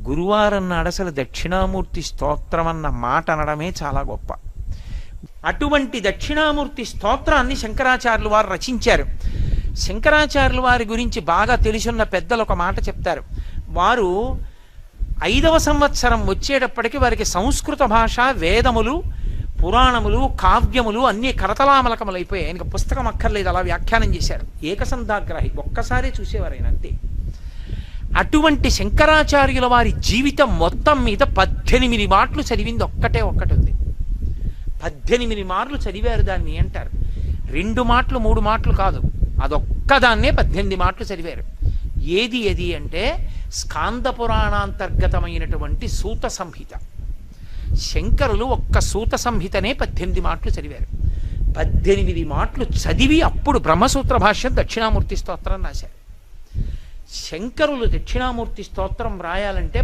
గురువారం నాడు అసలు దక్షిణామూర్తి స్తోత్రం అన్న మాట అనడమే చాలా గొప్ప. అటువంటి దక్షిణామూర్తి స్తోత్రాన్ని శంకరాచార్యులు వారు రచించారు. శంకరాచార్యుల వారి గురించి బాగా తెలుసున్న పెద్దలు ఒక మాట చెప్తారు. వారు 5వ సంవత్సరం వచ్చేటప్పటికి వారికి సంస్కృత భాష, వేదములు, పురాణములు, కావ్యములు అన్నీ కరతలామలకములు అయిపోయాయి. ఆయనకు పుస్తకం అక్కర్లేదు, అలా వ్యాఖ్యానం చేశారు. ఏకసంధాగ్రాహి, ఒక్కసారే చూసేవారు ఆయన అంతే. అటువంటి శంకరాచార్యుల వారి జీవితం మొత్తం మీద 18 మాటలు చదివింది ఒక్కటే ఒక్కటి ఉంది. 18 మార్లు చదివారు దాన్ని అంటారు. 2 మాటలు 3 మాటలు కాదు, అదొక్కదాన్నే 18 మాటలు చదివారు. ఏది అంటే స్కాంద పురాణాంతర్గతమైనటువంటి సూత సంహిత. శంకరులు ఒక్క సూత సంహితనే 18 మాటలు చదివారు. 18 మాటలు చదివి అప్పుడు బ్రహ్మసూత్ర భాష్యం దక్షిణామూర్తి స్తోత్రం రాశారు. శంకరులు దక్షిణామూర్తి స్తోత్రం రాయాలంటే